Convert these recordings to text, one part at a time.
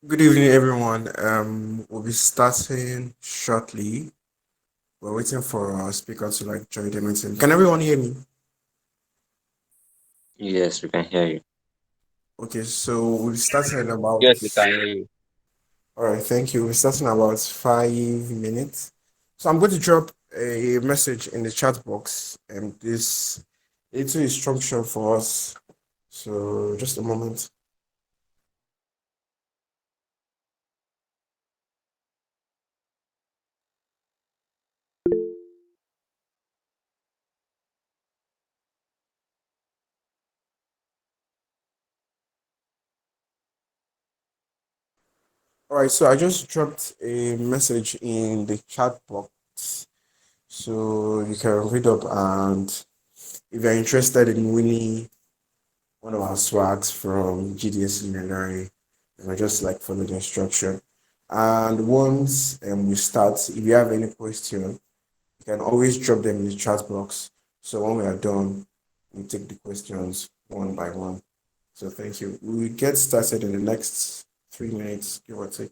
Good evening, everyone. We'll be starting shortly. We're waiting for our speaker to join the meeting. Can everyone hear me? Yes, we can hear you. Okay, so we'll be starting in about. Yes, we can hear you. All right, thank you. We're starting in about 5 minutes. So I'm going to drop a message in the chat box, and this little instruction for us. So just a moment. All right, so I just dropped a message in the chat box, so you can read up, and if you're interested in winning one of our swags from GDS Unilorin, just follow the instruction. And once we start, if you have any question, you can always drop them in the chat box. So when we are done, we take the questions one by one. So thank you. We will get started in the next 3 minutes, give or take.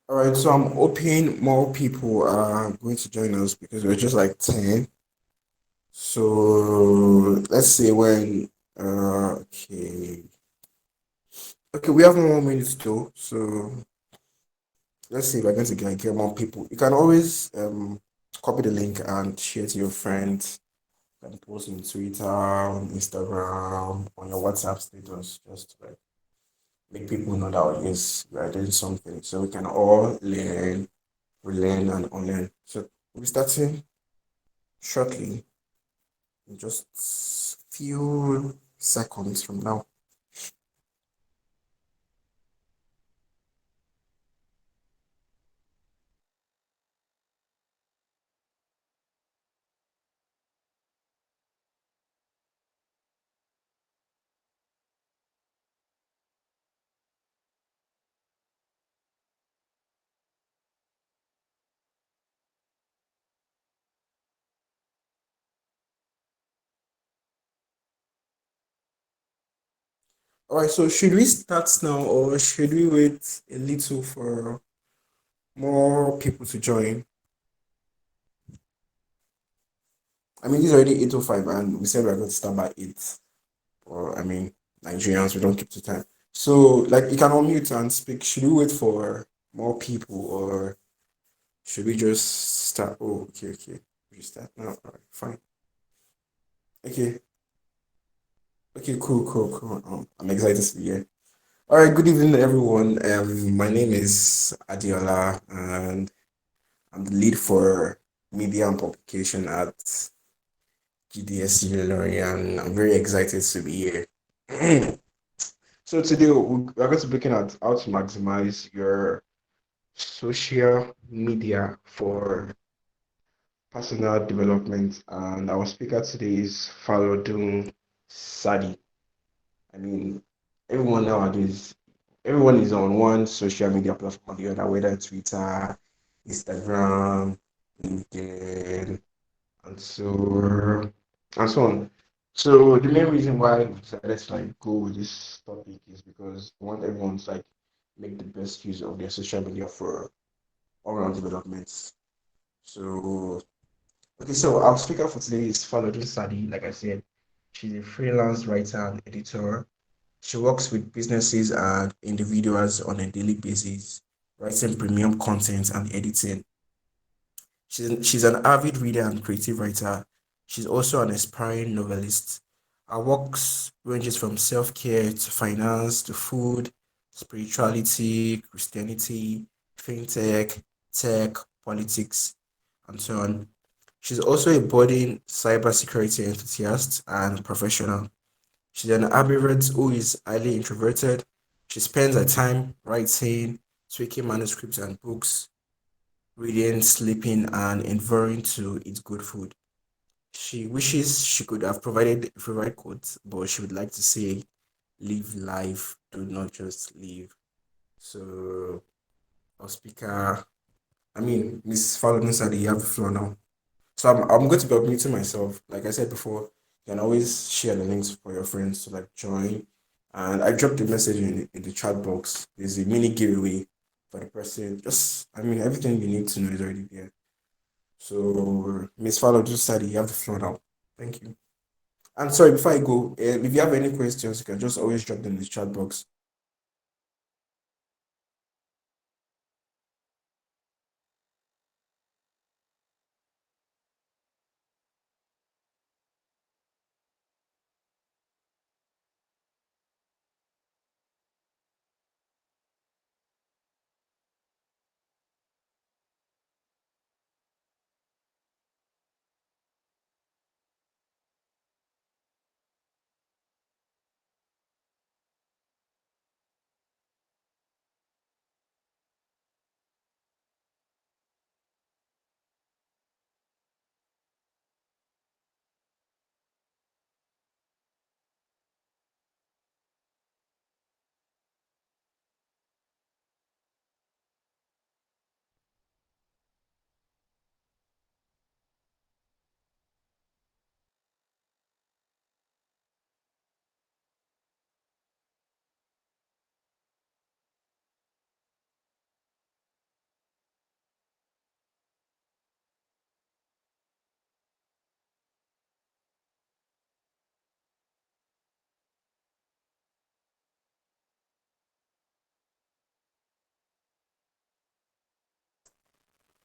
All right, so I'm hoping more people are going to join us because we're just 10. So let's see when. Okay. Okay, we have 1 more minute though. So let's see if we're going to get more people. You can always copy the link and share to your friends You can post on Twitter, on Instagram, on your WhatsApp status, just to like make people know that yes, we are doing something. So we can all learn, relearn and unlearn. So we'll be starting shortly in just few seconds from now. All right, so should we start now or should we wait a little for more people to join? I mean, it's already 8:05 and we said we are going to start by 8. Or, I mean, Nigerians, we don't keep to time. So, like, you can unmute and speak. Should we wait for more people or should we just start? Oh, okay, okay. We start now. All right, fine. Okay, okay, cool, cool, cool. I'm excited to be here. All right, good evening, everyone. My name is Adiola and I'm the lead for media and publication at GDS Unilorin, and I'm very excited to be here. So today we're going to be looking at how to maximize your social media for personal development. And our speaker today is Falodun Sadi. I mean, everyone nowadays, everyone is on one social media platform or the other, whether Twitter, Instagram, LinkedIn, and so on. So the main reason why we decided to like go with this topic is because we want everyone to like make the best use of their social media for all around developments. So okay, so our speaker for today is Falodun Sadi. Like I said, she's a freelance writer and editor. She works with businesses and individuals on a daily basis, writing premium content and editing. She's an avid reader and creative writer. She's also an aspiring novelist. Her works ranges from self-care to finance to food, spirituality, Christianity, fintech, tech, politics, and so on. She's also a budding cybersecurity enthusiast and professional. She's an ambivert who is highly introverted. She spends her time writing, tweaking manuscripts and books, reading, sleeping, and endeavoring to eat good food. She wishes she could have provided a favorite quote, but she would like to say, live life, do not just live. So, our speaker, I mean, Miss Falodun said you have the floor now. So, I'm going to be muting myself. Like I said before, you can always share the links for your friends to like join. And I dropped a message in the chat box. There's a mini giveaway for the person. Just, I mean, everything you need to know is already there. So, Miss Fallow just said you have the floor now. Thank you. And sorry, before I go, if you have any questions, you can just always drop them in the chat box.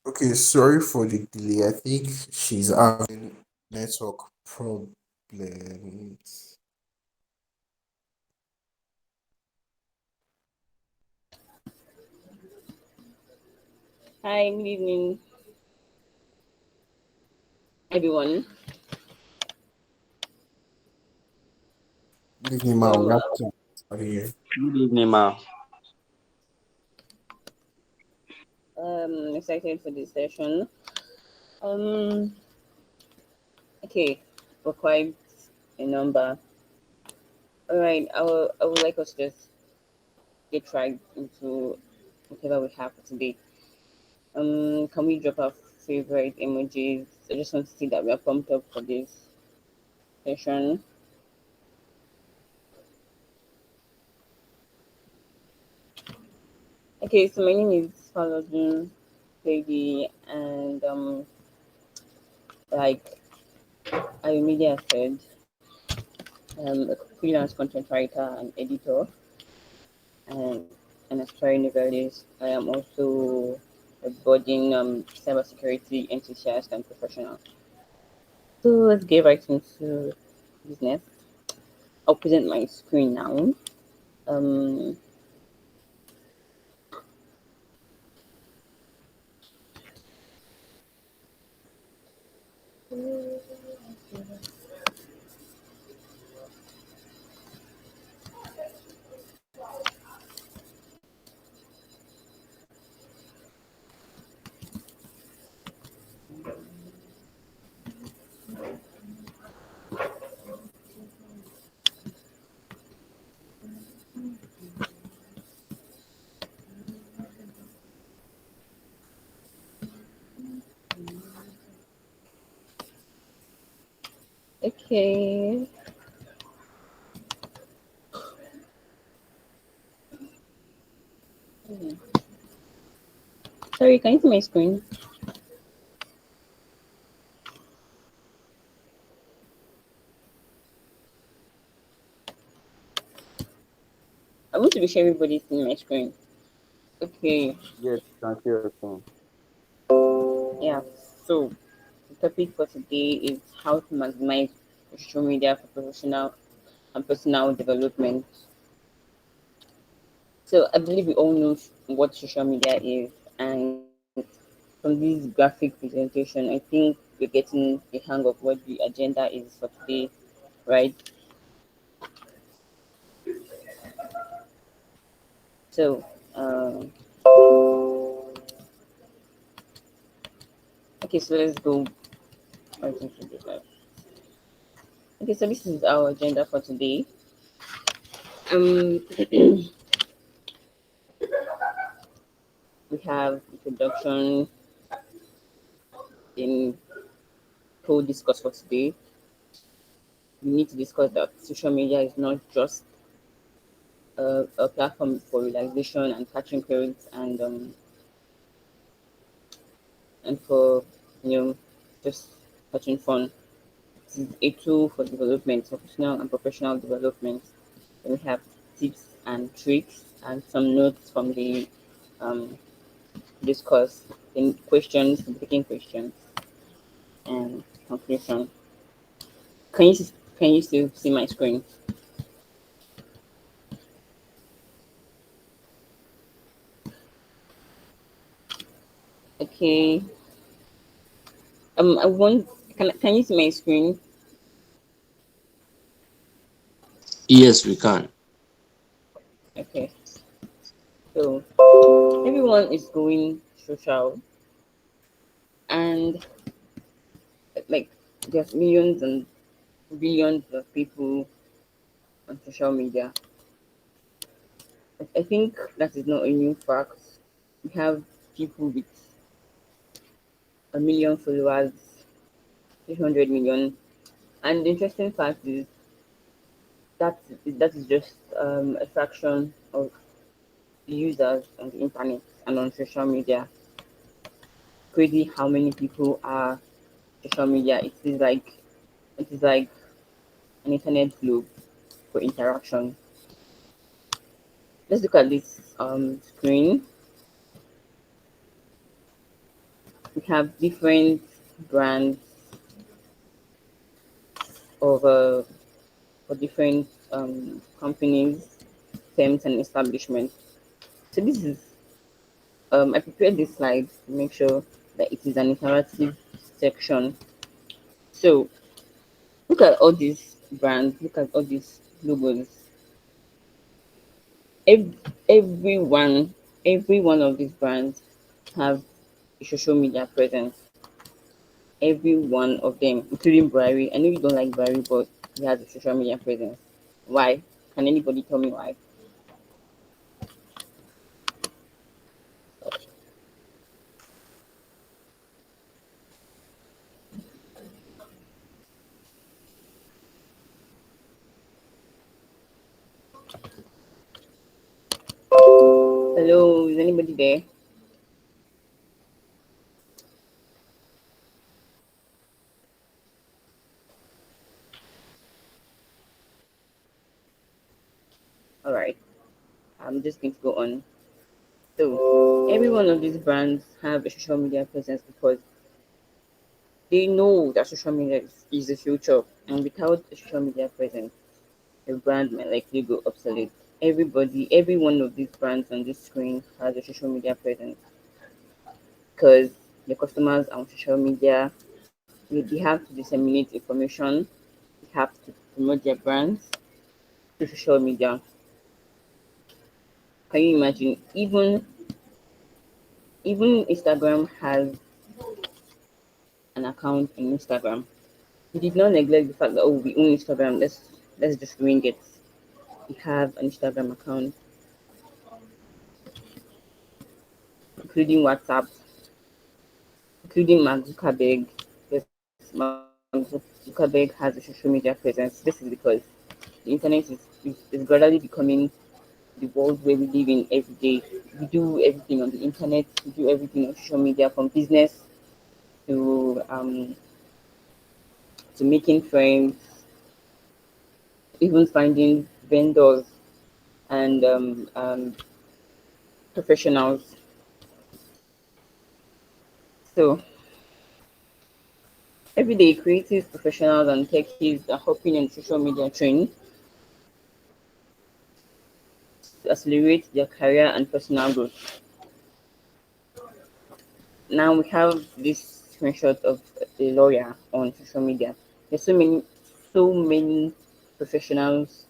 Okay, sorry for the delay. I think she's having network problems. Hi, good evening, everyone. Good evening, ma. We Um, have to start here. Good evening, ma. excited for this session. Um, okay, we're quite a number. All right, I would like us to just get right into whatever we have for today. Can we drop our favorite emojis? I just want to see that we are pumped up for this session. Okay, so my name is Falodun Lady, and like Media said, a freelance content writer and editor, and an aspiring novelist. I am also a budding cybersecurity enthusiast and professional. So let's get right into business. I'll present my screen now. Um, okay. Sorry, can you see my screen? I want to be sure everybody's seeing my screen. Okay, Yes, thank you, sir. yeah. So the topic for today is how to maximize social media for professional and personal development. So I believe we all know what social media is, and from this graphic presentation, I think we're getting the hang of what the agenda is for today, right? So, okay, so let's go right into this. Okay, so this is our agenda for today. Um, we have introduction in co-discuss for today. We need to discuss that social media is not just a platform for relaxation and catching currents and for just catching fun. It is a tool for development, for personal and professional development. Then we have tips and tricks and some notes from the um, discourse, in questions, taking questions, and conclusion. Can you can you still see my screen? Okay. I want. Can you see my screen? Yes, we can. Okay. So everyone is going social, and like there's millions and billions of people on social media. I think that is not a new fact. We have people with a million followers, 300 million. And the interesting fact is that is just a fraction of the users on the internet and on social media. Crazy how many people are social media. It is like an internet globe for interaction. Let's look at this screen. We have different brands of for different companies, firms, and establishments. So this is I prepared this slide to make sure that it is an interactive section. So look at all these brands, look at all these logos. Every, every one of these brands have a social media presence. Every one of them, including Briary. I know you don't like Briary, but he has a social media presence. Why? Can anybody tell me why? Hello, is anybody there? All right, I'm just going to go on. So, every one of these brands have a social media presence because they know that social media is the future, and without a social media presence, the brand might likely go obsolete. Every one of these brands on this screen has a social media presence because the customers are on social media. They have to disseminate information. They have to promote their brands through social media. Can you imagine? Even Instagram has an account in Instagram. We did not neglect the fact that we own Instagram. Let's just ring it. We have an Instagram account, including WhatsApp, including Mark Zuckerberg. Yes, Mark Zuckerberg has a social media presence. This is because the internet is gradually becoming the world where we live in every day. We do everything on the internet. We do everything on social media, from business to making friends, even finding vendors and professionals. So every day, creatives, professionals, and techies are hopping on social media train to accelerate their career and personal growth. Now we have this screenshot of a lawyer on social media. There's so many professionals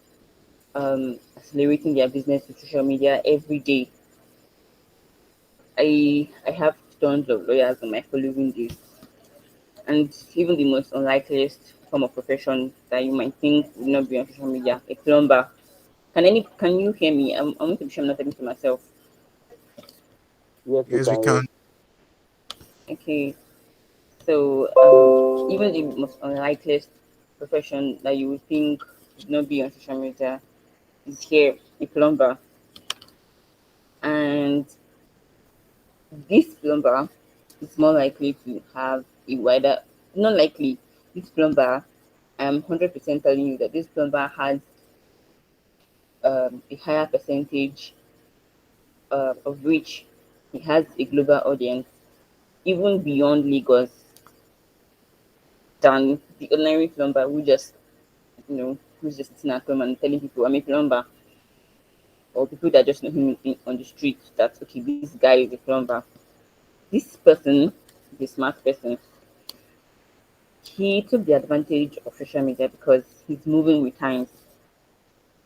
accelerating their business with social media every day. I have tons of lawyers on my following list, and even the most unlikeliest form of profession that you might think would not be on social media, a plumber. Can you hear me? I'm going to be sure I'm not talking to myself. Yes, we Yes, we can can. hear. Okay, so even the most unlikeliest profession that you would think would not be on social media is here, a plumber. And this plumber is more likely to have a wider, not likely, this plumber, I'm 100% telling you that this plumber has a higher percentage of which he has a global audience, even beyond Lagos, than the ordinary plumber who's just sitting at home and telling people I'm a plumber, or people that just know him on the street that okay, this guy is a plumber. This person, the smart person, he took the advantage of social media because he's moving with times.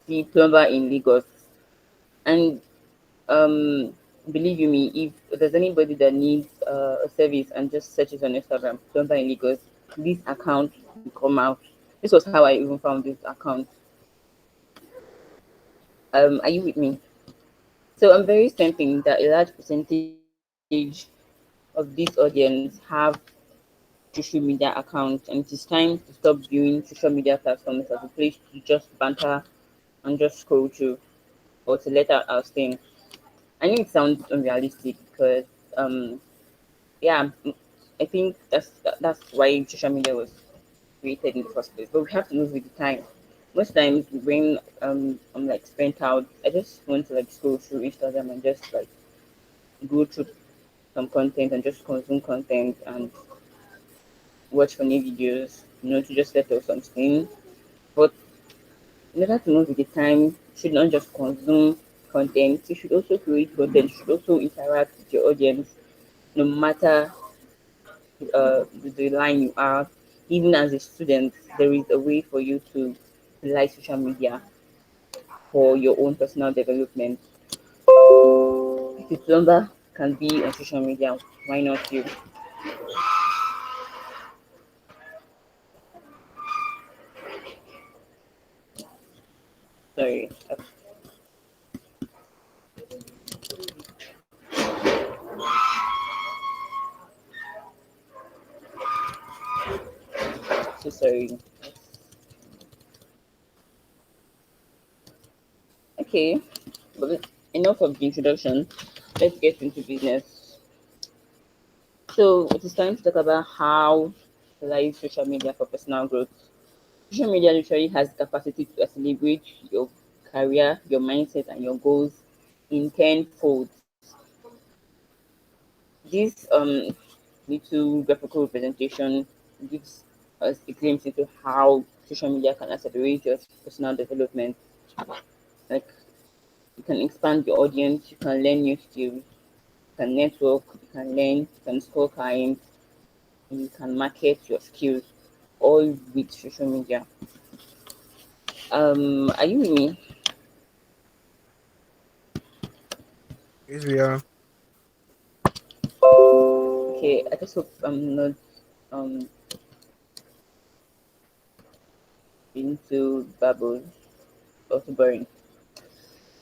The plumber in Lagos, and um, believe you me, if there's anybody that needs a service and just searches on Instagram, plumber in Lagos, this account will come out. This was how I even found this account. Are you with me? So I'm very certain that a large percentage of this audience have social media accounts, and it is time to stop viewing social media platforms as a place to just banter and just scroll through or to let out our steam. I know it sounds unrealistic because yeah, I think that's why social media was created in the first place. But we have to move with the time. Most times when I'm like spent out, I just want to like scroll through Instagram and just like go through some content and just consume content and watch funny videos. to just let off some steam. But in order to move with the time, you should not just consume content. You should also create content. You should also interact with your audience, no matter the line you are. Even as a student, there is a way for you to utilize social media for your own personal development. If a plumber can be on social media, why not you? Sorry, so sorry. Okay, but enough of the introduction. Let's get into business. So it is time to talk about how to utilize social media for personal growth. Social media literally has the capacity to accelerate your career, your mindset, and your goals in tenfold. This little graphical representation gives us a glimpse into how social media can accelerate your personal development. Like you can expand your audience, you can learn new skills, you can network, you can learn, you can score clients, and you can market your skills all with social media. Are you with me? Yes, we are. Okay, I just hope I'm not um being too babbled or too boring.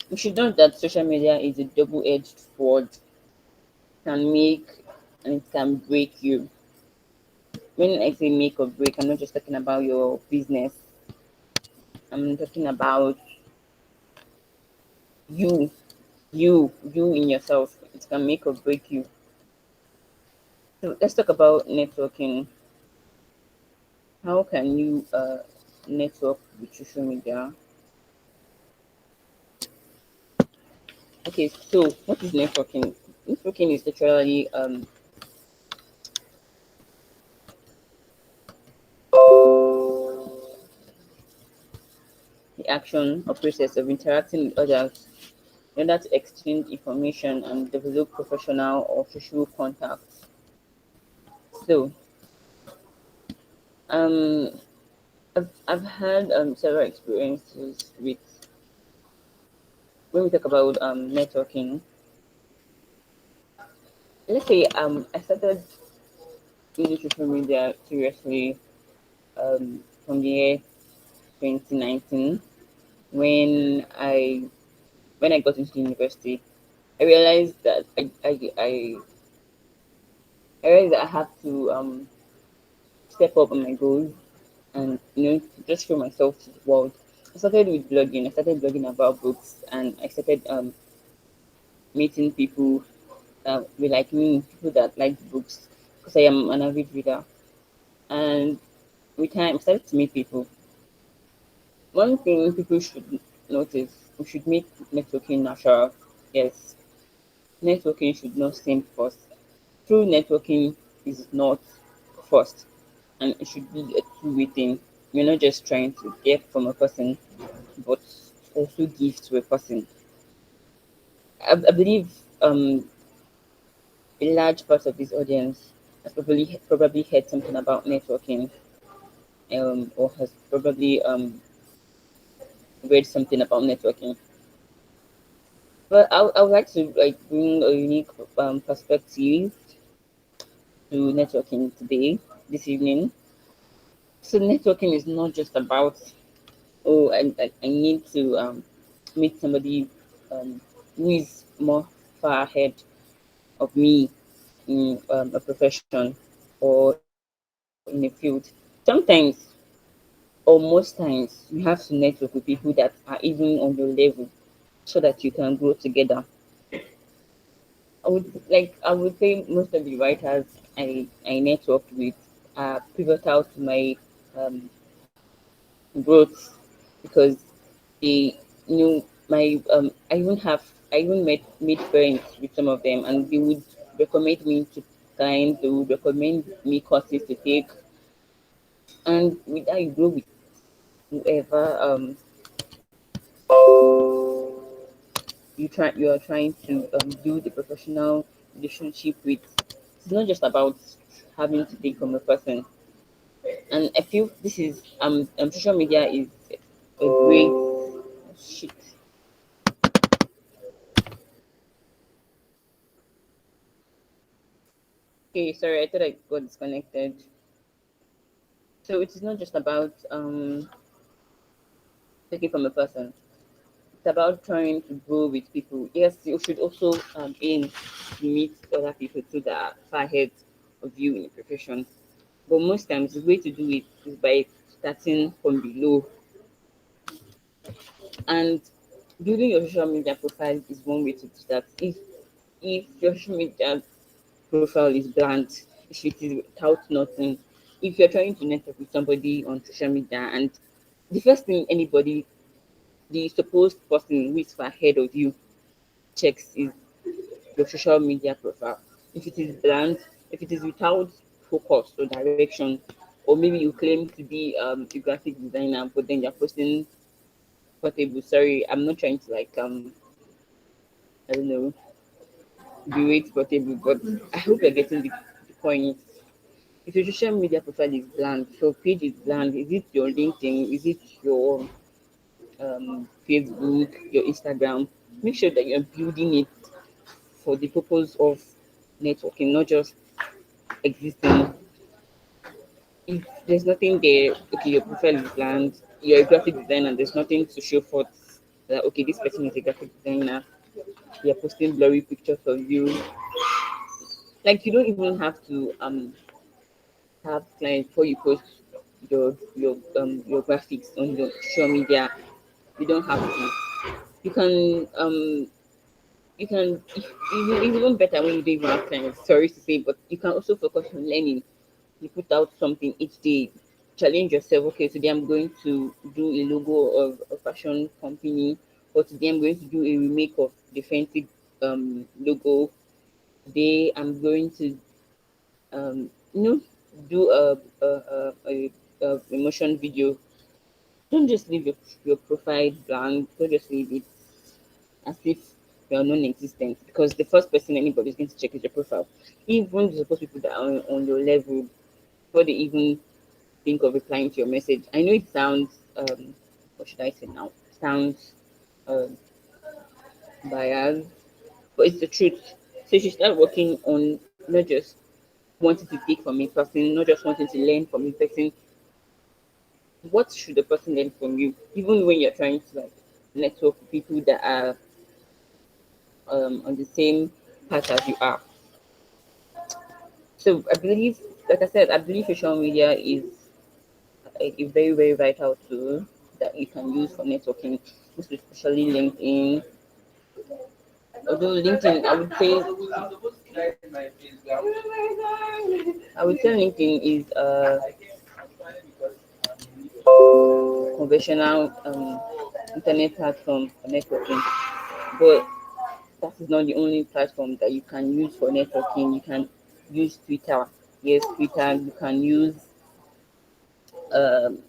You should know that social media is a double-edged sword. It can make and it can break you. When I say make or break, I'm not just talking about your business. I'm talking about you, you in yourself. It can make or break you. So let's talk about networking. How can you network with social media? Okay, so what is networking? Networking is literally the action or process of interacting with others in order to exchange information and develop professional or social contacts. So, um, I've had several experiences with when we talk about networking. Let's say I started using social media seriously from the year 2019 when I got into university. I realized that I realized that I have to step up on my goals and just show myself to the world. I started with blogging. I started blogging about books, and I started meeting people that were like me, people that like books, because I am an avid reader. And with time, I started to meet people. One thing people should notice: we should make networking natural. Yes, networking should not seem forced. True networking is not forced, and it should be a two-way thing. You're not just trying to get from a person, but also give to a person. I believe a large part of this audience has probably heard something about networking, or has probably read something about networking. But I would like to like bring a unique perspective to networking today, this evening. So networking is not just about, oh, I need to meet somebody who is more far ahead of me in a profession or in a field. Sometimes or most times you have to network with people that are even on your level so that you can grow together. I would say most of the writers I networked with are pivotal to my um, growth because they my I even made friends with some of them, and they would recommend me to clients. They would recommend me courses to take, And with that, you grow with whoever you are trying to build a professional relationship with. It's not just about having to take from a person. And I feel this is social media is a great shit. Okay, sorry, I thought I got disconnected. So it is not just about taking from a person. It's about trying to grow with people. Yes, you should also aim to meet other people too that are far ahead of you in the profession. But most times the way to do it is by starting from below. And building your social media profile is one way to do that. If your social media profile is bland, if it is without nothing, if you're trying to network with somebody on social media and the first thing anybody, the supposed person who is far ahead of you checks is your social media profile. If it is bland, if it is without focus or direction, or maybe you claim to be a graphic designer, but then you're posting portable. Sorry, I'm not trying to like I don't know berate portable, but I hope you're getting the point. If your social media profile is bland, if your page is bland, is it your LinkedIn? Is it your Facebook, your Instagram? Make sure that you're building it for the purpose of networking, not just existing. If there's nothing there, okay, your profile is bland, you're a graphic designer, there's nothing to show forth that, okay, this person is a graphic designer, you're posting blurry pictures of you. Like, you don't even have to have clients before you post your graphics on your social media. You don't have to. You can it's even better when you don't even have time. Sorry to say, but you can also focus on learning. You put out something each day, challenge yourself. Okay, today I'm going to do a logo of a fashion company, or today I'm going to do a remake of the Fenty logo. Today I'm going to you know do a emotion video. Don't just leave your profile blank. Don't just leave it as if you're non-existent, because the first person anybody's going to check is your profile. Even the supposed people that are on your level, before they even think of replying to your message. I know it sounds what should I say now? Sounds um biased, but it's the truth. So you should start working on not just wanting to take from a person, not just wanting to learn from a person. What should the person learn from you? Even when you're trying to like network with people that are on the same path as you are. So I believe, like I said, I believe social media is a very, very vital tool that you can use for networking, most especially LinkedIn. Although LinkedIn, I would say LinkedIn is a conventional internet platform for networking, but that is not the only platform that you can use for networking. You can use Twitter. Yes, Twitter. You can use um,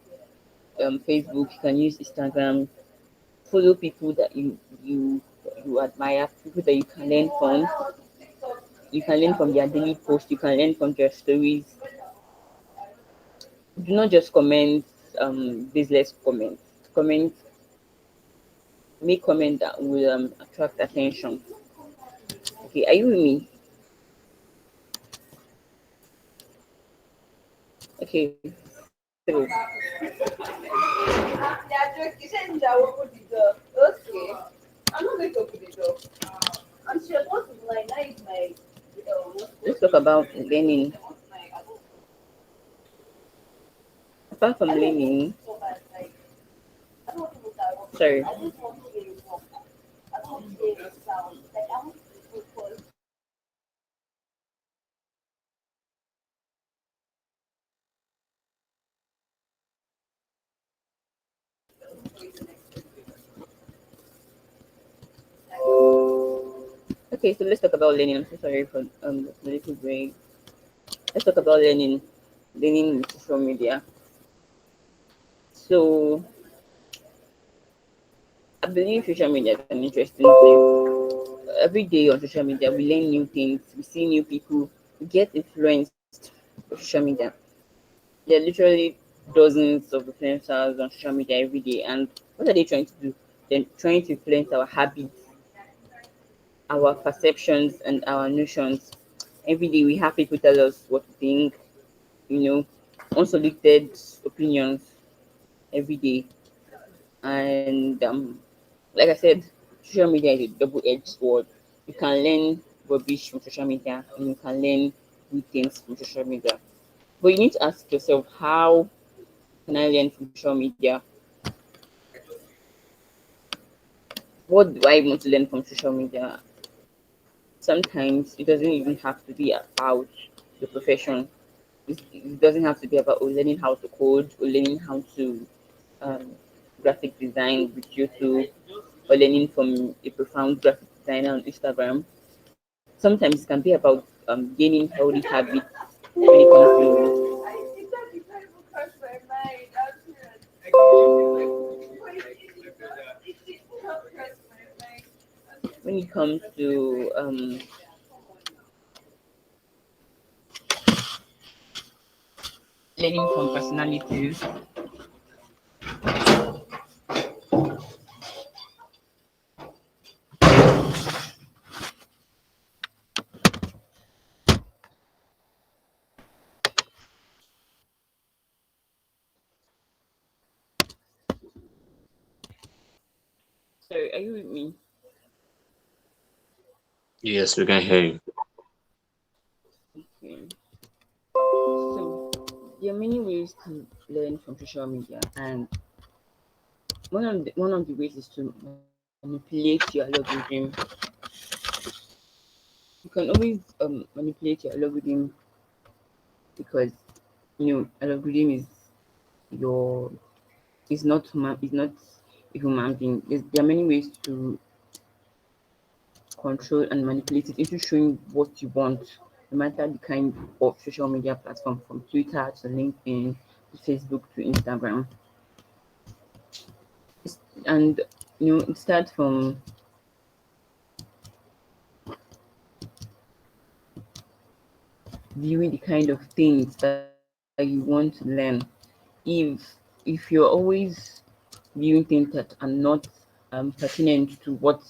Facebook. You can use Instagram. Follow people that you admire, people that you can learn from. You can learn from their daily posts. You can learn from their stories. Do not just comment baseless comments. Comment, make comment that will attract attention. Okay, are you with me? Okay, so let's talk about learning. Apart from learning, sorry. Okay, so let's talk about learning. I'm so sorry for the little break. Let's talk about learning, learning with social media. So I believe social media is an interesting place. Every day on social media, we learn new things, we see new people, we get influenced by social media. There are literally dozens of influencers on social media every day, and what are they trying to do? They're trying to influence our habits, our perceptions, and our notions. Every day, we have people tell us what to think, you know, unsolicited opinions every day. And like I said, social media is a double-edged sword. You can learn rubbish from social media, and you can learn good things from social media. But you need to ask yourself, how can I learn from social media? What do I want to learn from social media? Sometimes it doesn't even have to be about the profession. It doesn't have to be about learning how to code or learning how to um, graphic design with YouTube or learning from a profound graphic designer on Instagram. Sometimes it can be about gaining healthy habits when it comes to when it comes to learning from personalities. Sorry, are you with me? Yes, we can hear you. Okay. So there are many ways to learn from social media, and one of the ways is to manipulate your algorithm. You can always manipulate your algorithm because algorithm your is not a human being. There are many ways to control and manipulate it into showing what you want, no matter the kind of social media platform, from Twitter to LinkedIn to Facebook to Instagram. And it starts from viewing the kind of things that you want to learn. If you're always viewing things that are not pertinent to what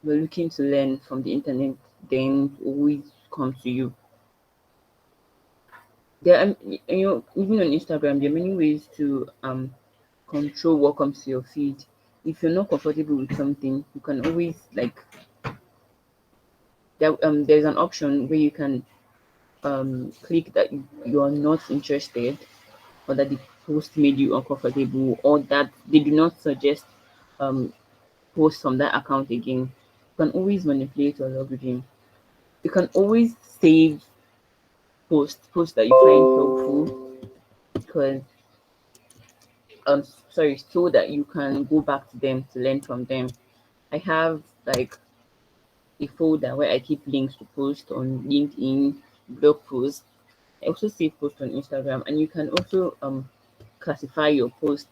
you're looking to learn from the internet, then it always comes to you. There are, even on Instagram, there are many ways to control what comes to your feed. If you're not comfortable with something, you can always there's an option where you can click that you are not interested, or that the post made you uncomfortable, or that they do not suggest um posts from that account again. You can always manipulate your algorithm. You can always save posts that you find helpful, because sorry, so that you can go back to them to learn from them. I have like a folder where I keep links to posts on LinkedIn, blog posts. I also save posts on Instagram, and you can also classify your posts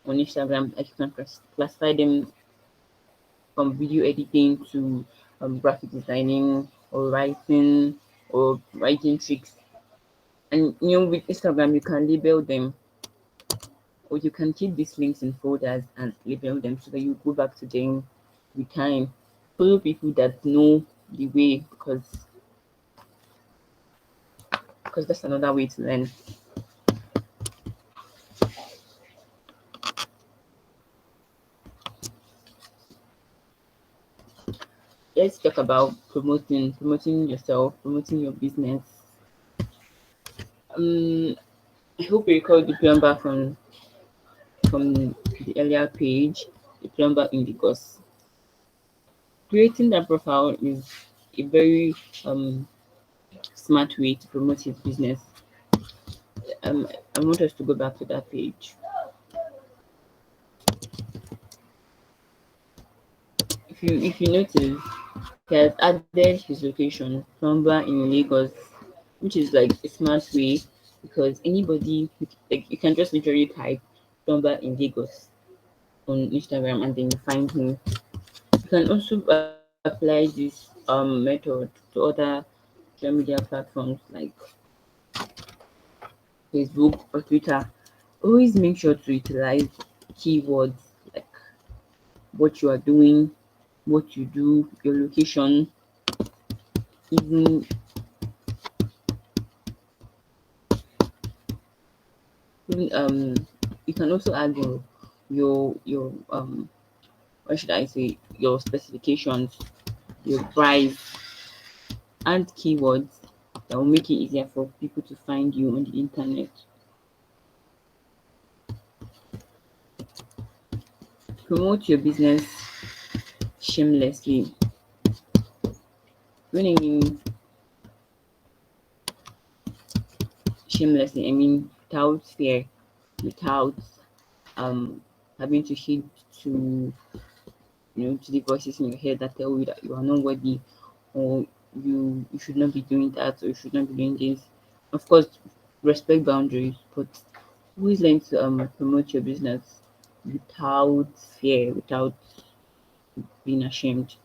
on Instagram. Like you can classify them from video editing to graphic designing or writing tricks. And with Instagram, you can label them, or you can keep these links in folders and label them so that you go back to them with time. Follow people that know the way, because that's another way to learn. Let's talk about promoting yourself, promoting your business. Um, I hope you recall the plumber from the earlier page, the plumber in Lagos. Creating that profile is a very smart way to promote his business. Um, I want us to go back to that page. If you notice, he has added his location, plumber in Lagos, which is like a smart way, because anybody, like, you can just literally type plumber in Lagos on Instagram, and then you find him. You can also apply this method to other social media platforms like Facebook or Twitter. Always make sure to utilize keywords like what you are doing, what you do, your location, even even you can also add your what should I say, your specifications, your price, and keywords that will make it easier for people to find you on the internet. Promote your business shamelessly. When I mean shamelessly, I mean without fear, without um having to heed to to the voices in your head that tell you that you are not worthy, or you should not be doing that, or you should not be doing this. Of course, respect boundaries, but always learn to promote your business without fear, without being ashamed.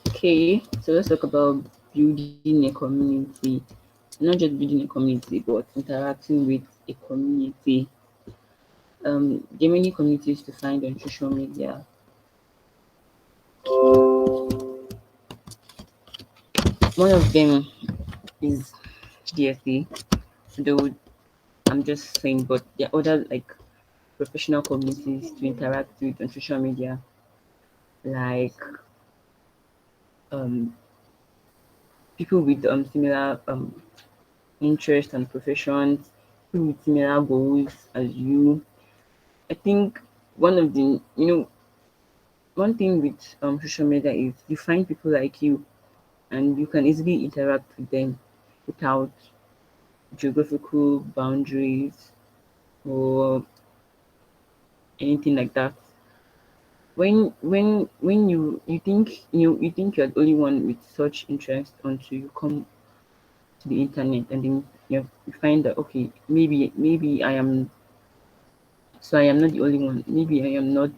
Okay, so let's talk about building a community. Not just building a community, but interacting with a community. There are many communities to find on social media. One of them is GSA, though I'm just saying, but there are other like professional communities to interact with on social media, like um, people with similar interests and professions, people with similar goals as you. I think one of the one thing with social media is you find people like you, and you can easily interact with them without geographical boundaries or anything like that. When you think you think you're the only one with such interest until you come to the internet, and then you find that okay, maybe I am not the only one, maybe I am not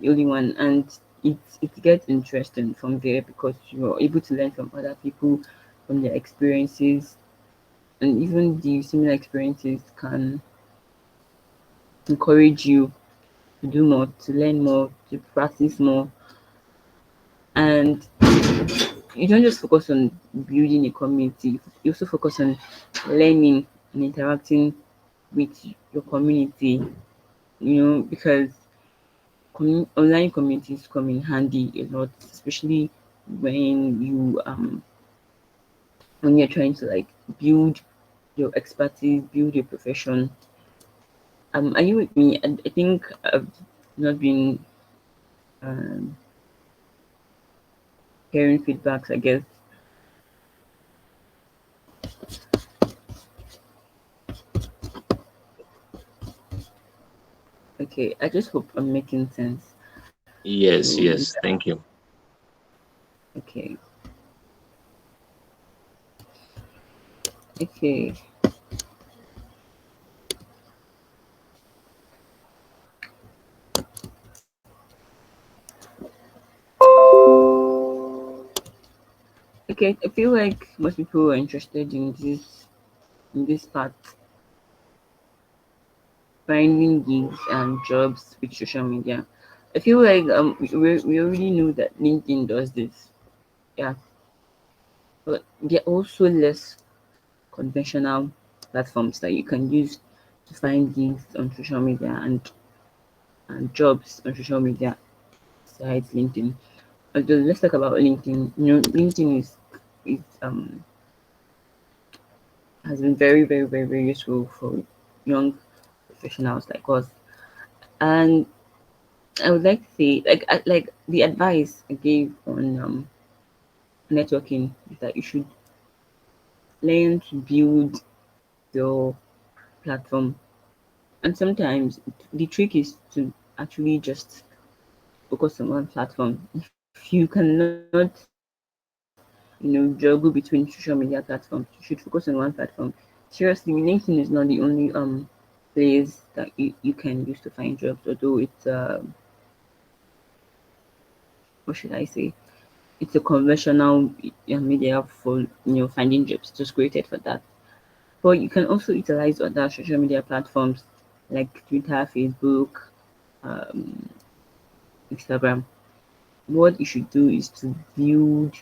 the only one, and it gets interesting from there because you're able to learn from other people, from their experiences, and even the similar experiences can encourage you to do more, to learn more, to practice more. And you don't just focus on building a community, you also focus on learning and interacting with your community, because online communities come in handy a lot, especially when when you're trying to like build your expertise, build your profession. Are you with me? I think I've not been um, hearing feedbacks, I guess. Okay, I just hope I'm making sense Yes, to yes. Thank you. okay. Okay. Okay, I feel like most people are interested in this part, finding gigs and jobs with social media. I feel like we already know that LinkedIn does this. Yeah. But there are also less conventional platforms that you can use to find gigs on social media and jobs on social media besides LinkedIn. Although let's talk about LinkedIn. LinkedIn is has been very useful for young professionals like us. And I would like to say, like the advice I gave on networking is that you should learn to build your platform. And sometimes the trick is to actually just focus on one platform. If if you cannot, juggle between social media platforms, you should focus on one platform. Seriously, LinkedIn is not the only place that you can use to find jobs, although it's what should I say? It's a conventional media for finding jobs. It was created for that. But you can also utilize other social media platforms like Twitter, Facebook, um, Instagram. What you should do is to build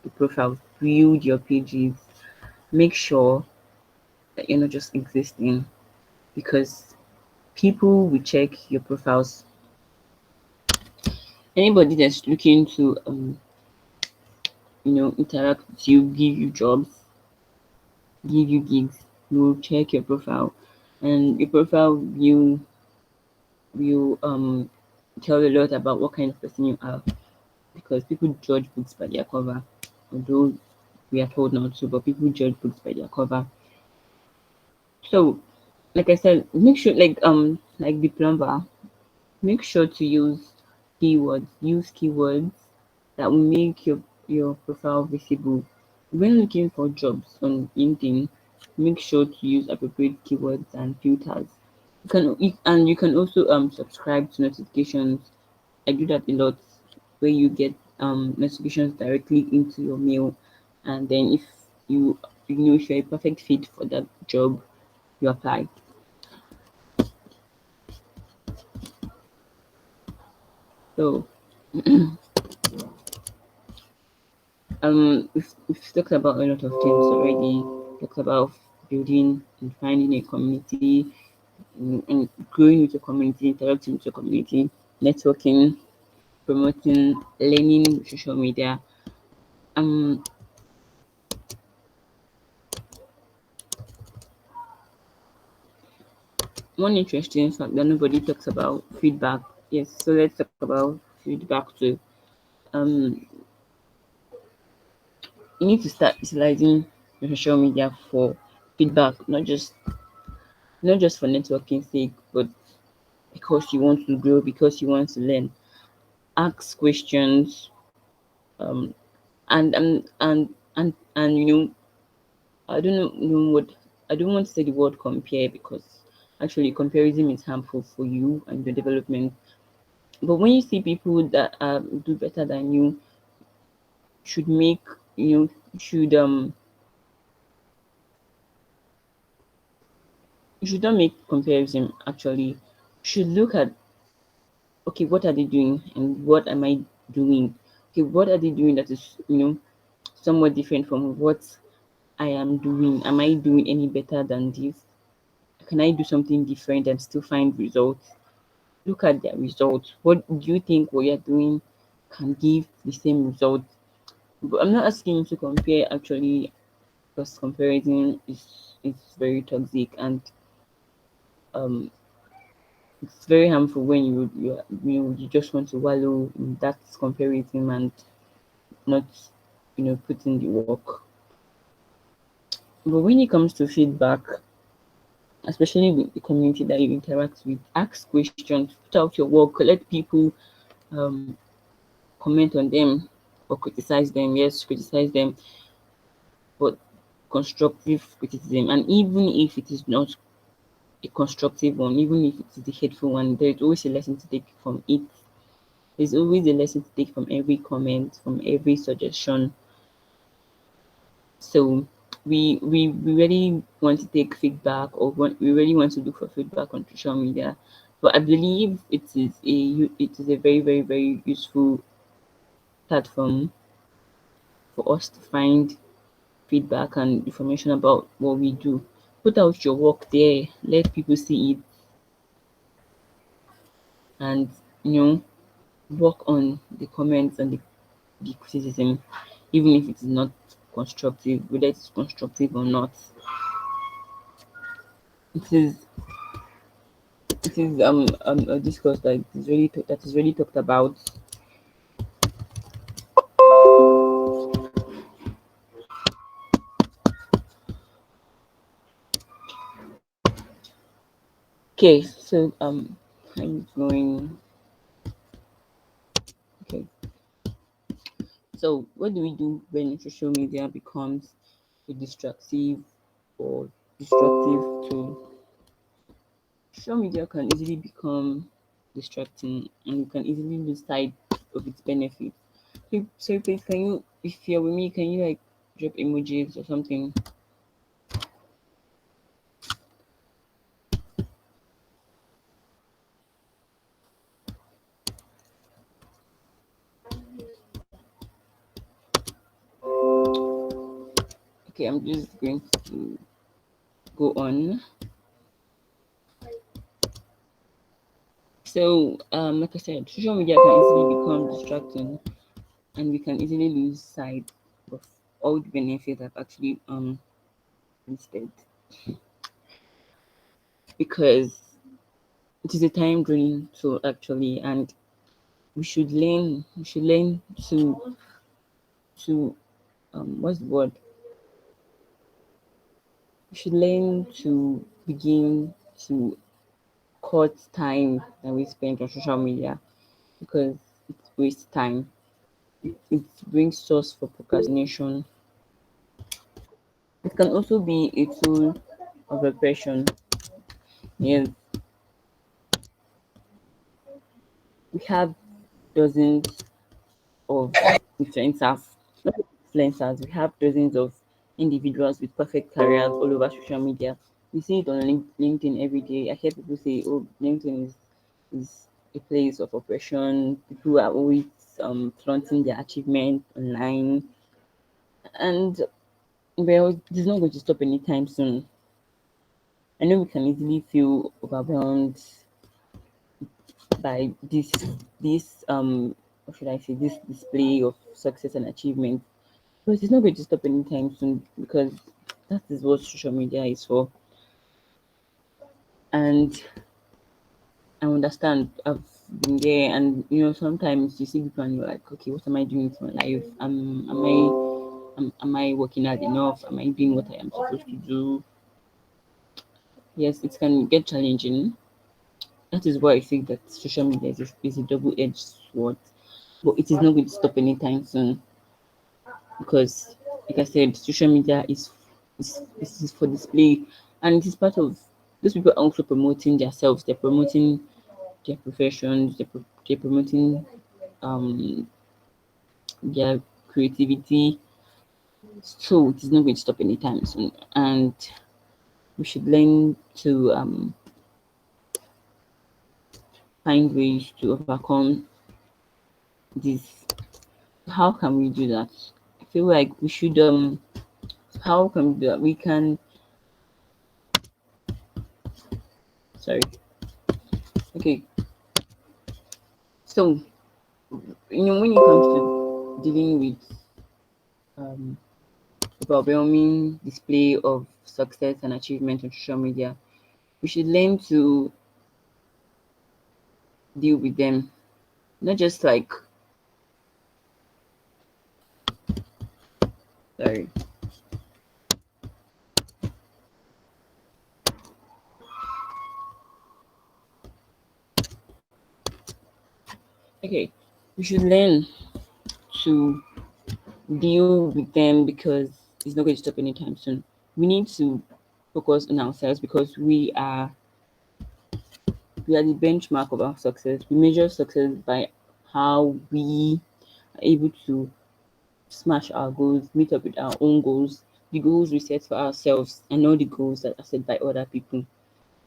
the profiles, build your pages, make sure that you're not just existing because people will check your profiles. Anybody that's looking to interact with you, give you jobs, give you gigs, will check your profile, and your profile will tell a lot about what kind of person you are, because people judge books by their cover, although we are told not to, but people judge books by their cover. So, like I said, make sure like the plumber, make sure to use keywords that will make your profile visible. When looking for jobs on LinkedIn, make sure to use appropriate keywords and filters. And you can also subscribe to notifications. I do that a lot, where you get notifications directly into your mail, and then if you if you're a perfect fit for that job, you apply. So we've talked about a lot of things already. Talked about building and finding a community, and growing with your community, interacting with your community, networking, promoting, learning with social media. Um, One interesting fact that nobody talks about, feedback. Yes, so let's talk about feedback too. Um, you need to start utilizing your social media for feedback, not just for networking sake, but because you want to grow, because you want to learn. Ask questions, um, and I don't know what I don't want to say the word compare, because actually comparison is harmful for you and your development. But when you see people that do better than should make should you should not make comparison. Actually, you should look at, okay, what are they doing and what am I doing? Okay, what are they doing that is somewhat different from what I am doing? Am I doing any better than this? Can I do something different and still find results? Look at their results. What do you think what you're doing can give the same result? But I'm not asking you to compare, actually, because comparison is very toxic, and um it's very harmful when you just want to wallow in that comparison and not put in the work. But when it comes to feedback, especially with the community that you interact with, ask questions, put out your work, let people um, comment on them or criticize them. Yes, criticize them, but constructive criticism. And even if it is not a constructive one, even if it is the hateful one, there is always a lesson to take from it. There's always a lesson to take from every comment, from every suggestion. So we really want to take feedback, or we really want to look for feedback on social media. But I believe it is a very, very, very useful platform for us to find feedback and information about what we do. Put out your work there, let people see it, and you know work on the comments and the criticism, even if it is not constructive, whether it's constructive or not. It is a discourse that is really talked about. Okay, so I'm going. Okay, So, what do we do when social media becomes a distractive or destructive tool? Social media can easily become distracting and you can easily lose sight of its benefits. So please, can you, if you're with me, can you like drop emojis or something? Okay, I'm just going to go on. So, like I said, social media can easily become distracting, and we can easily lose sight of all the benefits I've actually listed because it is a time draining tool actually, and we should learn to what's the word? We should learn to begin to cut time that we spend on social media because it wastes time. It brings source for procrastination. It can also be a tool of oppression. Yes, we have dozens of influencers, not influencers, we have dozens of individuals with perfect careers all over social media. We see it on LinkedIn every day. I hear people say, oh, LinkedIn is a place of oppression. People are always flaunting their achievement online. And well, this is not going to stop anytime soon. I know we can easily feel overwhelmed by this what should I say, this display of success and achievement. But it's not going to stop anytime soon because that is what social media is for. And I understand I've been there and sometimes you see people and you're like, okay, what am I doing with my life? Am I working hard enough? Am I doing what I am supposed to do? Yes, it can get challenging. That is why I think that social media is a double-edged sword. But it is not going to stop anytime soon because, like I said, social media is for display, and it is part of those people are also promoting themselves. They're promoting their professions. They're promoting um their creativity. So it is not going to stop anytime soon, and we should learn to find ways to overcome this. How can we do that? I feel like we should how can we do that? We can sorry. Okay. So when it comes to dealing with um overwhelming display of success and achievement on social media, we should learn to deal with them. Not just like sorry. Okay. We should learn to deal with them because it's not going to stop anytime soon. We need to focus on ourselves because we are the benchmark of our success. We measure success by how we are able to smash our goals, meet up with our own goals, the goals we set for ourselves, and not the goals that are set by other people.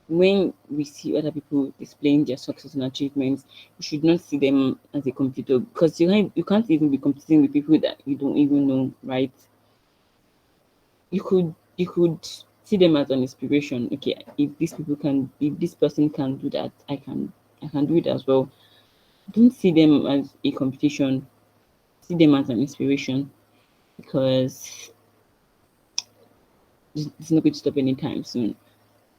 When we see other people displaying their success and achievements, we should not see them as a competitor because you can't even be competing with people that you don't even know, right? You could see them as an inspiration. Okay, if this person can do that, I can do it as well. Don't see them as a competition. See them as an inspiration because it's not going to stop anytime soon.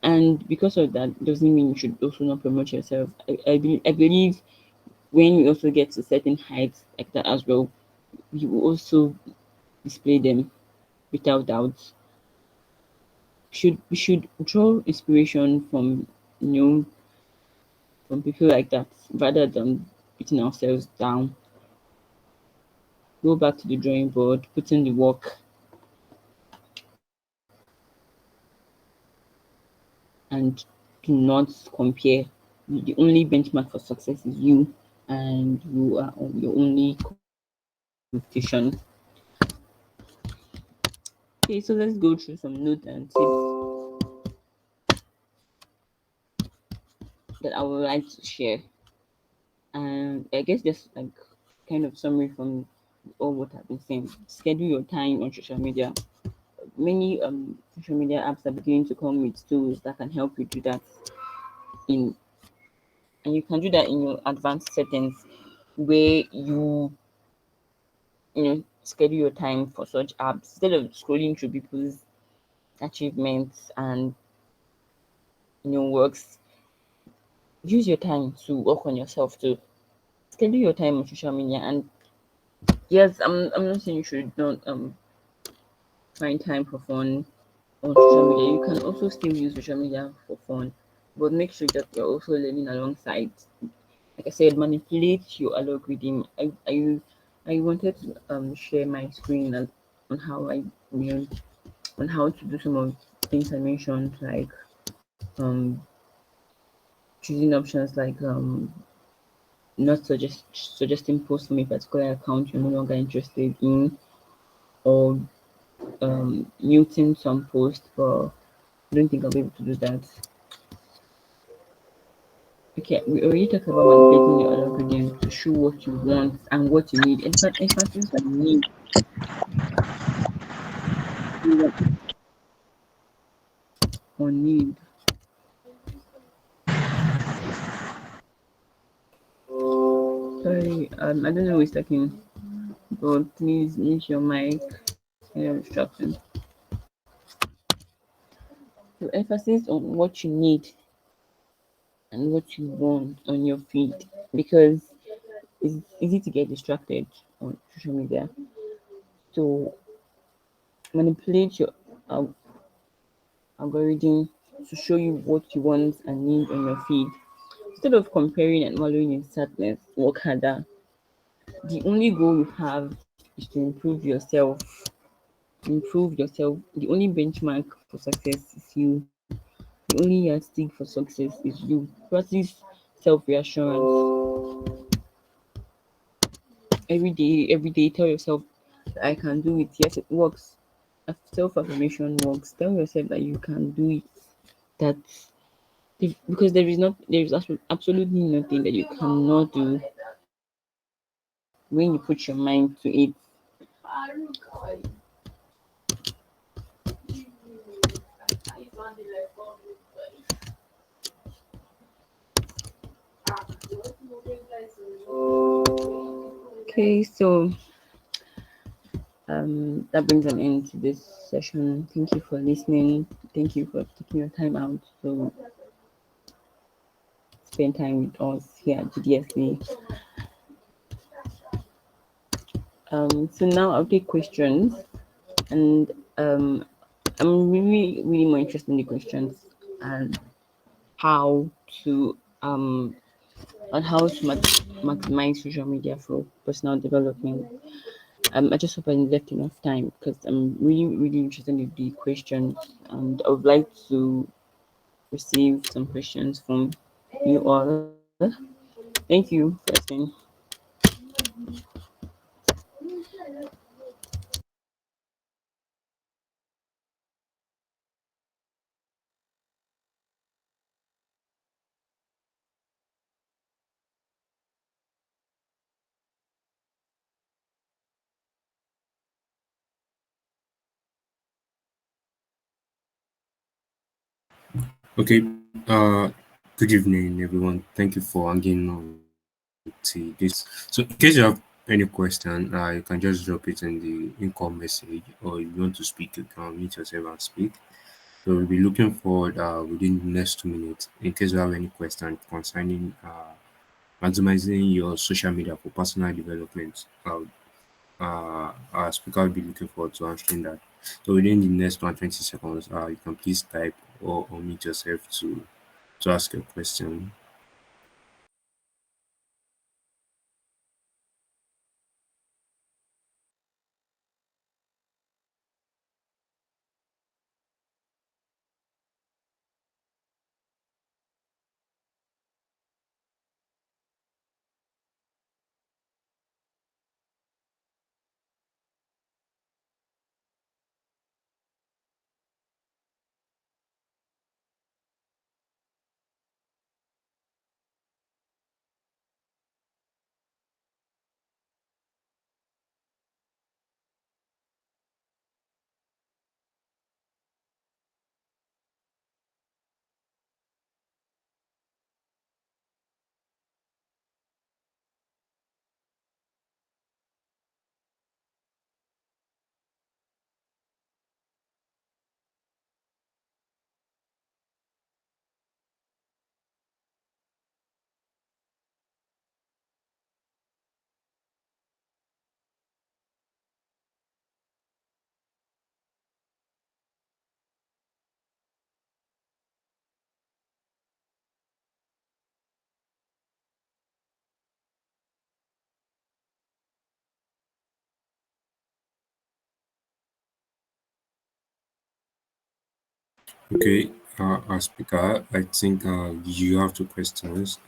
And because of that, doesn't mean you should also not promote yourself. I believe when we also get to certain heights like that as well, we will also display them without doubt. We should draw inspiration from you know from people like that rather than beating ourselves down. go back to the drawing board, put in the work, and do not compare. The only benchmark for success is you, and you are your only competition. Okay, so let's go through some notes and tips that I would like to share. And I guess just like kind of summary from all what I've been saying. Schedule your time on social media. Many social media apps are beginning to come with tools that can help you do that in and you can do that in your advanced settings where schedule your time for such apps instead of scrolling through people's achievements and works. Use your time to work on yourself too. Schedule your time on social media. And yes, I'm not saying you should not find time for fun on social media. You can also still use social media for fun, but make sure that you're also learning alongside. Like I said, manipulate your algorithm. I wanted to share my screen and on how I on how to do some of the things I mentioned, like choosing options like not suggesting posts from a particular account you're no longer interested in, or muting some posts. But I don't think I'll be able to do that. Okay, we already talked about manipulating your algorithm to show what you want and what you need. Emphasis on need. On need. Sorry, I don't know who's talking, but please mute your mic. Any distraction. So emphasis on what you need and what you want on your feed, because it's easy to get distracted on social media. So manipulate your al- algorithm to show you what you want and need on your feed. Instead of comparing and wallowing in sadness, work harder. The only goal you have is to improve yourself. Improve yourself. The only benchmark for success is you. The only yardstick for success is you. Practice self reassurance every day. Tell yourself, I can do it. Yes, it works. Self affirmation works. Tell yourself that you can do it. That because there is absolutely nothing that you cannot do when you put your mind to it. Okay, so that brings an end to this session. Thank you for listening. Thank you for taking your time out to spend time with us here at GDSB. So now I'll take questions, and I'm really more interested in the questions and how to on how to maximize social media for personal development. I just hope I left enough time because I'm really interested in the questions, and I would like to receive some questions from you all. Thank you for listening. Okay. Good evening, everyone. Thank you for hanging on to this. So, in case you have any question, you can just drop it in the income message, or if you want to speak, you can mute yourself and speak. So, we'll be looking forward within the next 2 minutes. In case you have any question concerning maximizing your social media for personal development, our speaker will be looking forward to answering that. So within the next 120 seconds, you can please type or unmute yourself to ask your question. Okay, our speaker, I think you have two questions.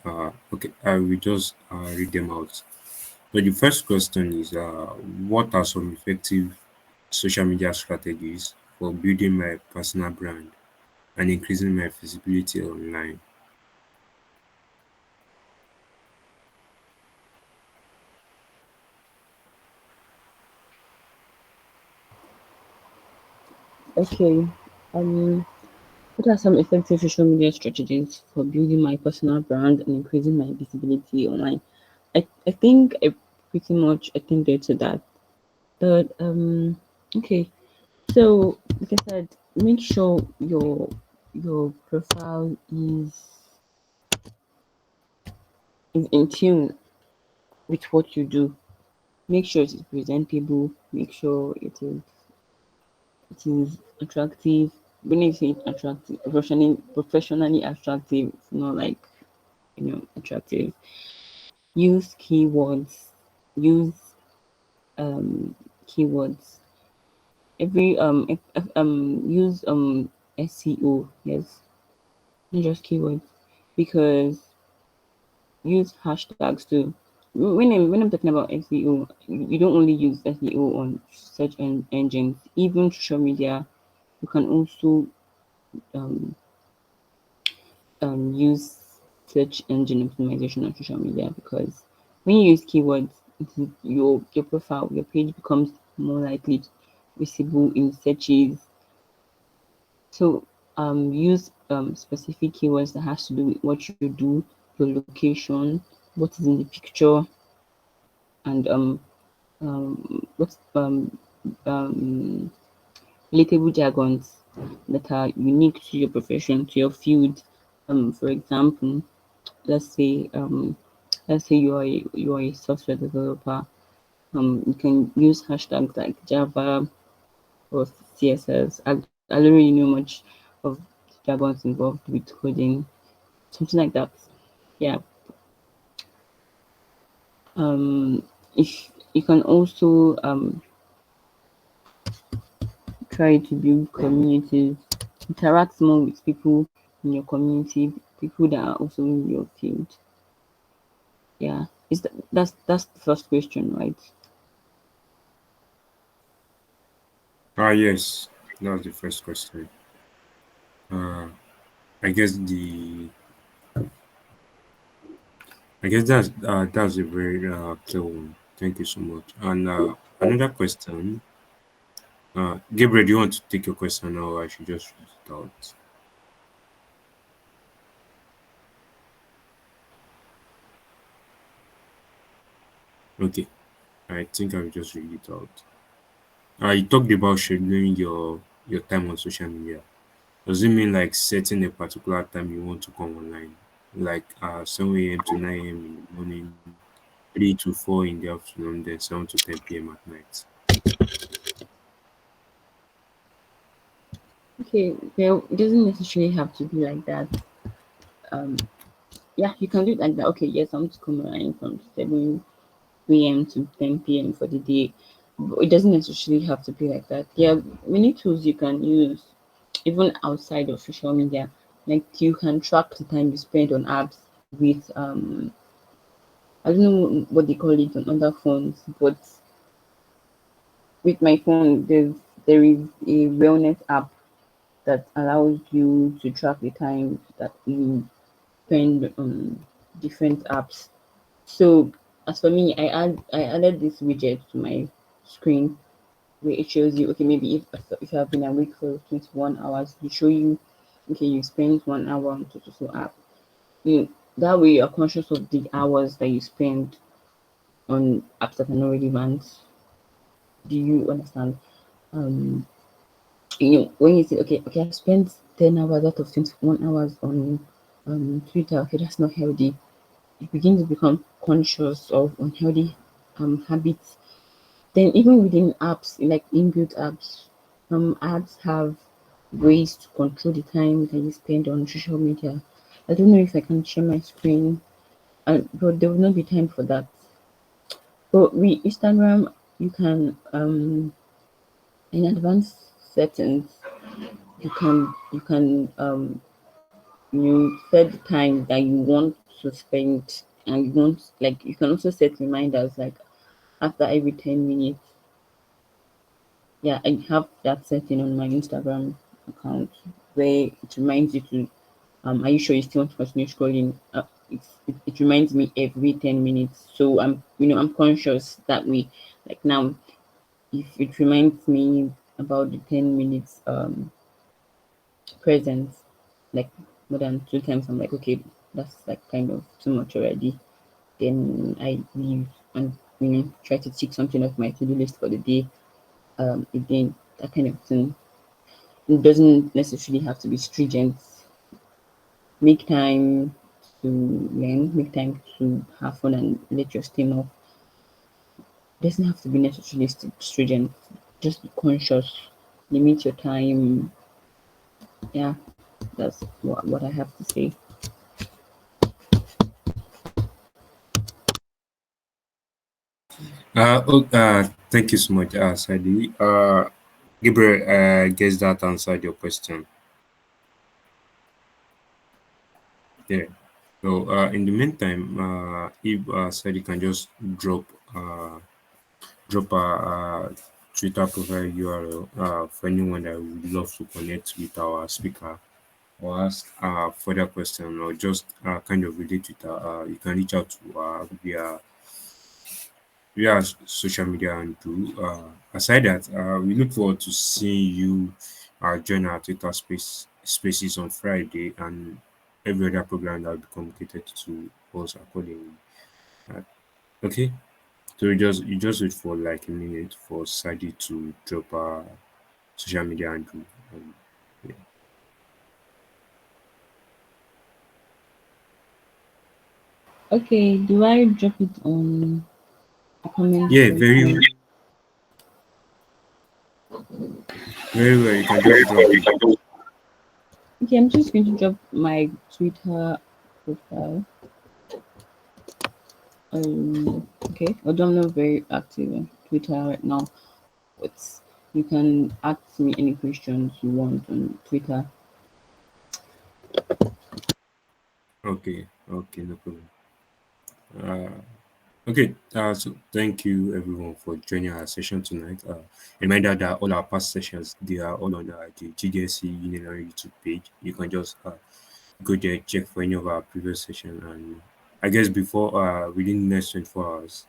Okay, I will just read them out. So the first question is, what are some effective social media strategies for building my personal brand and increasing my visibility online? Okay. Um, what are some effective social media strategies for building my personal brand and increasing my visibility online? I think I pretty much attended to that. But okay. So like I said, make sure your profile is in tune with what you do. Make sure it is presentable. Make sure it is attractive. When I say attractive, professionally attractive, it's not like attractive. Use keywords. Use um keywords. Every use SEO. Yes, not just keywords, because use hashtags too. When I'm talking about SEO, you don't only use SEO on search engines, even social media. You can also um, use search engine optimization on social media, because when you use keywords, your profile, your page becomes more likely visible in searches. So use specific keywords that has to do with what you do, your location, what is in the picture, and what's relatable jargons that are unique to your profession, to your field. For example, let's say um, let's say you are a software developer. You can use hashtags like Java or CSS. I don't really know much of jargons involved with coding, something like that. Yeah. If you can also try to build communities, interact more with people in your community, people that are also in your field. Yeah, that's the first question, right? Yes, that was the first question. Uh, I guess the I guess that's a very clear one. Thank you so much. And another question, Gabriel, do you want to take your question, or I should just read it out? Okay, I think I will just read it out. You talked about scheduling your time on social media. Does it mean like setting a particular time you want to come online, like 7 a.m. to 9 a.m. in the morning, 3 to 4 in the afternoon, then 7 to 10 p.m. at night? Okay, well, it doesn't necessarily have to be like that. Um, yeah, you can do it like that. Okay, yes, I'm to come online from 7 p.m. to 10 p.m. for the day. But it doesn't necessarily have to be like that. There are many tools you can use, even outside of social media. Like you can track the time you spend on apps with I don't know what they call it on other phones, but with my phone there is a wellness app that allows you to track the time that you spend on different apps. So as for me, I added this widget to my screen where it shows you, okay, maybe if you have been awake for 21 hours, you show you, okay, you spent 1 hour on so app. You that way you're conscious of the hours that you spend on apps that are not relevant. Do you understand? Um, when you say, okay, I spent 10 hours out of 21 hours on Twitter. Okay, that's not healthy. You begin to become conscious of unhealthy habits. Then even within apps, like inbuilt apps, apps have ways to control the time that you spend on social media. I don't know if I can share my screen, but there will not be time for that. But with Instagram, you can in advanced settings, you set the time that you want to spend, and you want, like, you can also set reminders like after every 10 minutes. Yeah, I have that setting on my Instagram account where it reminds you to, are you sure you still want to continue scrolling? It reminds me every 10 minutes. So I'm conscious that way. Like now, if it reminds me about the 10 minutes presence, like more than two times, I'm like, okay, that's like kind of too much already. Then I leave and try to tick something off my to-do list for the day. Again, that kind of thing. It doesn't necessarily have to be stringent. Make time to learn, make time to have fun and let your steam off. Doesn't have to be necessarily stringent. Just be conscious, limit your time. Yeah, that's what I have to say. Thank you so much, Sadi. Gabriel, I guess that answered your question. Yeah. So, in the meantime, if Sadi can just uh, drop a Twitter profile URL for anyone that would love to connect with our speaker or ask further question or just kind of relate with you can reach out to via social media and do. Aside that, we look forward to seeing you join our Twitter spaces on Friday and every other program that will be communicated to us accordingly. Uh, okay, so you just wait for like a minute for Sadi to drop our social media and do. Yeah. Okay, do I drop it on the comment Yeah, section? very well. You can just drop it. Okay, I'm just going to drop my Twitter profile. Okay, although I'm not very active on Twitter right now, but you can ask me any questions you want on Twitter. Okay, okay, no problem. Uh, Okay, so thank you everyone for joining our session tonight. Reminder that all our past sessions they are all on the GDSC Unilorin YouTube page. You can just go there, check for any of our previous session, and I guess before within the next 24 hours,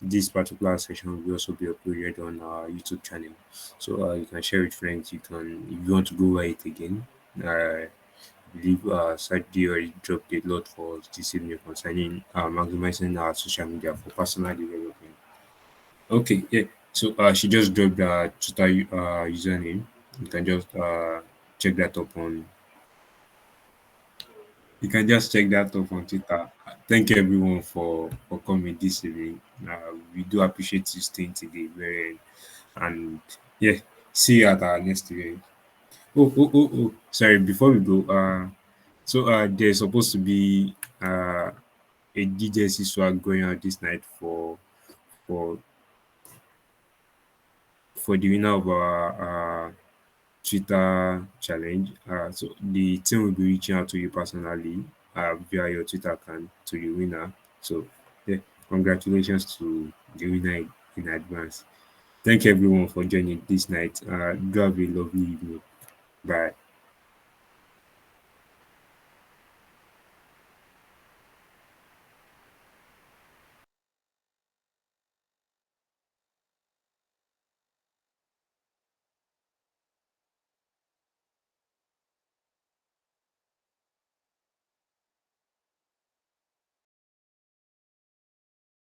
this particular session will also be uploaded on our YouTube channel. So you can share with friends. You can if you want to go over it again. Believe Saturday already dropped a lot for us this evening concerning maximizing our social media for personal development. Okay, yeah. So she just dropped the Twitter username. You can just check that up on. You can just check that up on Twitter. Thank you everyone for coming this evening. We do appreciate you staying today, very end. And yeah, see you at our next event. Oh. Sorry, before we go, so there's supposed to be a DJC swag going out this night for for the winner of our Twitter challenge. So the team will be reaching out to you personally via your Twitter account to the winner. So yeah, congratulations to the winner in advance. Thank you everyone for joining this night. Do have a lovely evening. Bye.